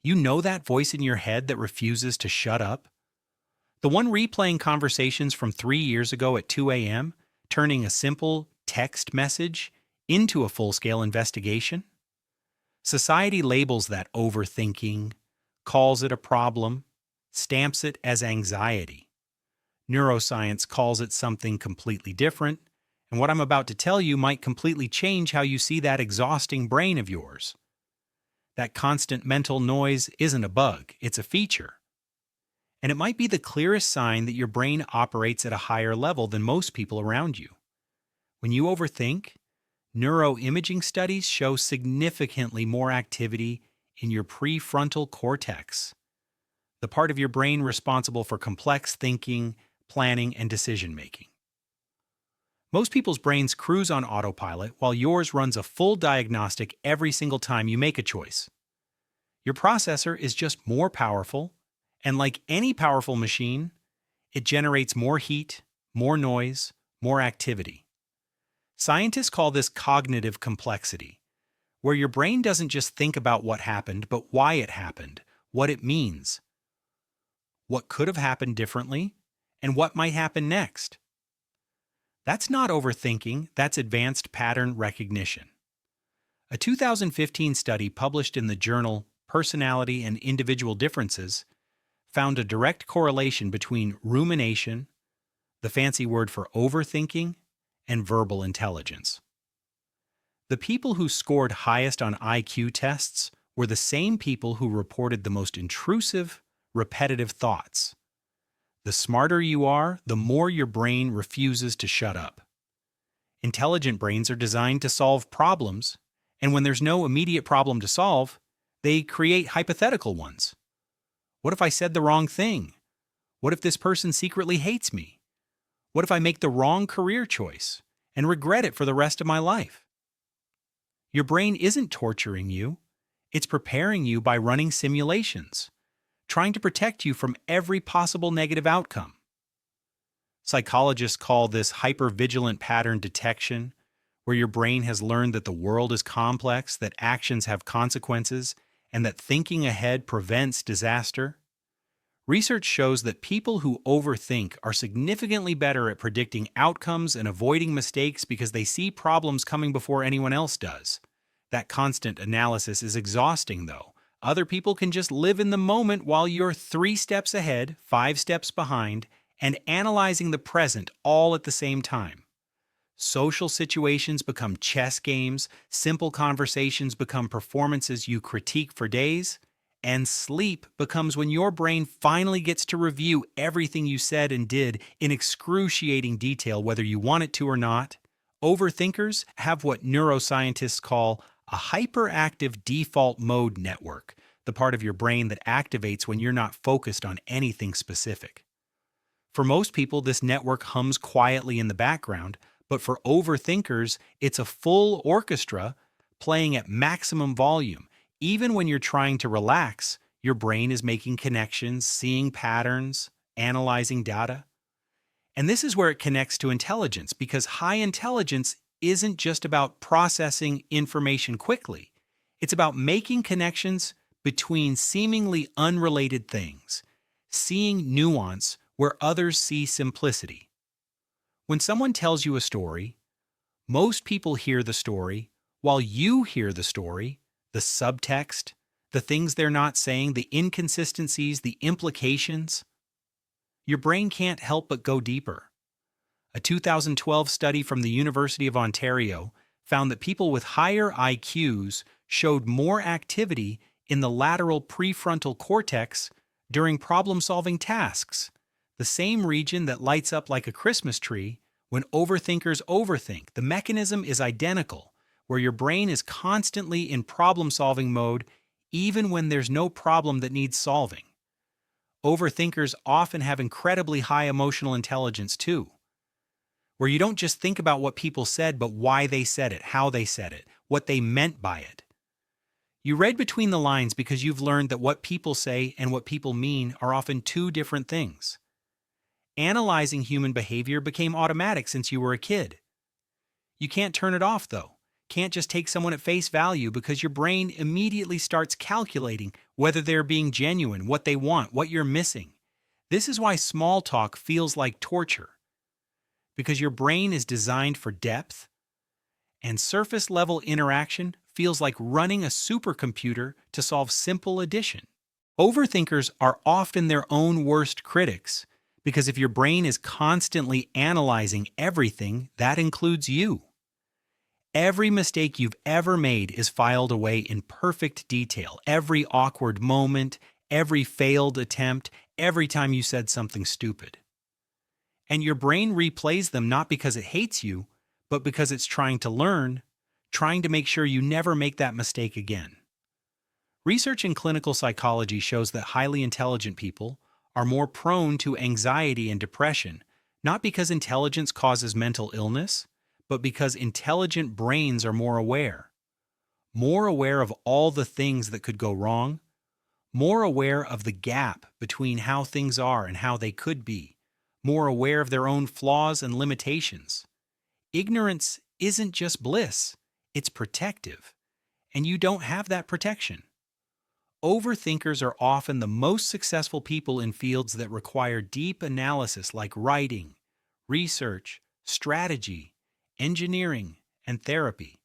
You know that voice in your head that refuses to shut up? The one replaying conversations from 3 years ago at 2 a.m., turning a simple text message into a full-scale investigation? Society labels that overthinking, calls it a problem, stamps it as anxiety. Neuroscience calls it something completely different, and what I'm about to tell you might completely change how you see that exhausting brain of yours. That constant mental noise isn't a bug, it's a feature. And it might be the clearest sign that your brain operates at a higher level than most people around you. When you overthink, neuroimaging studies show significantly more activity in your prefrontal cortex, the part of your brain responsible for complex thinking, planning, and decision making. Most people's brains cruise on autopilot while yours runs a full diagnostic every single time you make a choice. Your processor is just more powerful, and like any powerful machine, it generates more heat, more noise, more activity. Scientists call this cognitive complexity, where your brain doesn't just think about what happened, but why it happened, what it means, what could have happened differently, and what might happen next. That's not overthinking, that's advanced pattern recognition. A 2015 study published in the journal Personality and Individual Differences found a direct correlation between rumination, the fancy word for overthinking, and verbal intelligence. The people who scored highest on IQ tests were the same people who reported the most intrusive, repetitive thoughts. The smarter you are, the more your brain refuses to shut up. Intelligent brains are designed to solve problems, and when there's no immediate problem to solve, they create hypothetical ones. What if I said the wrong thing? What if this person secretly hates me? What if I make the wrong career choice and regret it for the rest of my life? Your brain isn't torturing you. It's preparing you by running simulations, trying to protect you from every possible negative outcome. Psychologists call this hypervigilant pattern detection, where your brain has learned that the world is complex, that actions have consequences, and that thinking ahead prevents disaster. Research shows that people who overthink are significantly better at predicting outcomes and avoiding mistakes because they see problems coming before anyone else does. That constant analysis is exhausting, though. Other people can just live in the moment while you're 3 steps ahead, 5 steps behind, and analyzing the present all at the same time. Social situations become chess games, simple conversations become performances you critique for days, and sleep becomes when your brain finally gets to review everything you said and did in excruciating detail, whether you want it to or not. Overthinkers have what neuroscientists call a hyperactive default mode network, the part of your brain that activates when you're not focused on anything specific. For most people, this network hums quietly in the background, but for overthinkers, it's a full orchestra playing at maximum volume. Even when you're trying to relax, your brain is making connections, seeing patterns, analyzing data. And this is where it connects to intelligence, because high intelligence isn't just about processing information quickly. It's about making connections between seemingly unrelated things, seeing nuance where others see simplicity. When someone tells you a story, most people hear the story while you hear the story, the subtext, the things they're not saying, the inconsistencies, the implications. Your brain can't help but go deeper. A 2012 study from the University of Ontario found that people with higher IQs showed more activity in the lateral prefrontal cortex during problem-solving tasks, the same region that lights up like a Christmas tree when overthinkers overthink. The mechanism is identical, where your brain is constantly in problem-solving mode even when there's no problem that needs solving. Overthinkers often have incredibly high emotional intelligence too, where you don't just think about what people said, but why they said it, how they said it, what they meant by it. You read between the lines because you've learned that what people say and what people mean are often 2 different things. Analyzing human behavior became automatic since you were a kid. You can't turn it off, though. can't just take someone at face value because your brain immediately starts calculating whether they're being genuine, what they want, what you're missing. This is why small talk feels like torture, because your brain is designed for depth, and surface level interaction feels like running a supercomputer to solve simple addition. Overthinkers are often their own worst critics, because if your brain is constantly analyzing everything, that includes you. Every mistake you've ever made is filed away in perfect detail. Every awkward moment, every failed attempt, every time you said something stupid. And your brain replays them not because it hates you, but because it's trying to learn, trying to make sure you never make that mistake again. Research in clinical psychology shows that highly intelligent people are more prone to anxiety and depression, not because intelligence causes mental illness, but because intelligent brains are more aware of all the things that could go wrong, more aware of the gap between how things are and how they could be, more aware of their own flaws and limitations. Ignorance isn't just bliss, it's protective, and you don't have that protection. Overthinkers are often the most successful people in fields that require deep analysis like writing, research, strategy, engineering, and therapy.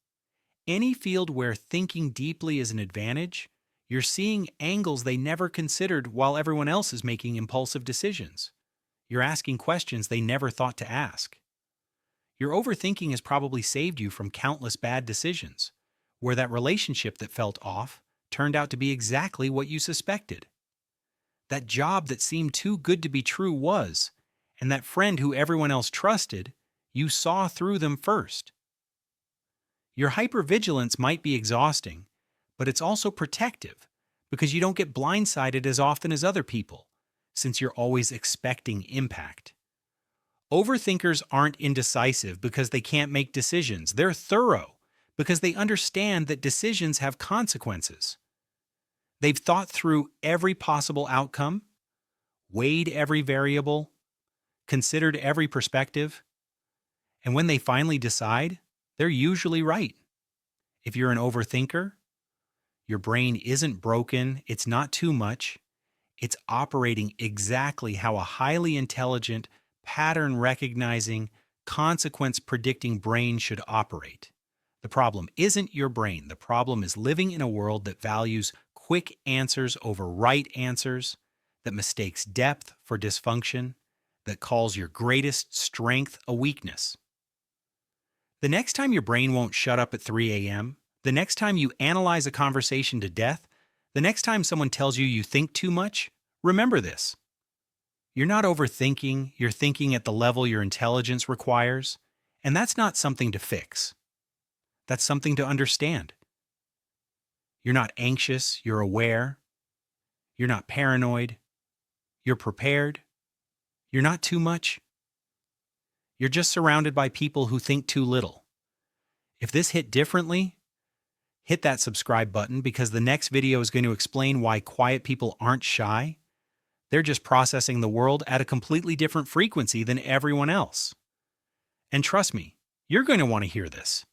Any field where thinking deeply is an advantage, you're seeing angles they never considered while everyone else is making impulsive decisions. You're asking questions they never thought to ask. Your overthinking has probably saved you from countless bad decisions, where that relationship that felt off turned out to be exactly what you suspected. That job that seemed too good to be true was, and that friend who everyone else trusted, you saw through them first. Your hypervigilance might be exhausting, but it's also protective because you don't get blindsided as often as other people, since you're always expecting impact. Overthinkers aren't indecisive because they can't make decisions. They're thorough because they understand that decisions have consequences. They've thought through every possible outcome, weighed every variable, considered every perspective, and when they finally decide, they're usually right. If you're an overthinker, your brain isn't broken, it's not too much, it's operating exactly how a highly intelligent, pattern-recognizing, consequence-predicting brain should operate. The problem isn't your brain. The problem is living in a world that values quick answers over right answers, that mistakes depth for dysfunction, that calls your greatest strength a weakness. The next time your brain won't shut up at 3 a.m., the next time you analyze a conversation to death, the next time someone tells you you think too much, remember this. You're not overthinking, you're thinking at the level your intelligence requires, and that's not something to fix. That's something to understand. You're not anxious, you're aware. You're not paranoid. You're prepared. You're not too much. You're just surrounded by people who think too little. If this hit differently, hit that subscribe button because the next video is going to explain why quiet people aren't shy. They're just processing the world at a completely different frequency than everyone else. And trust me, you're going to want to hear this.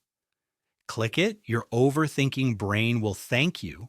Click it, your overthinking brain will thank you.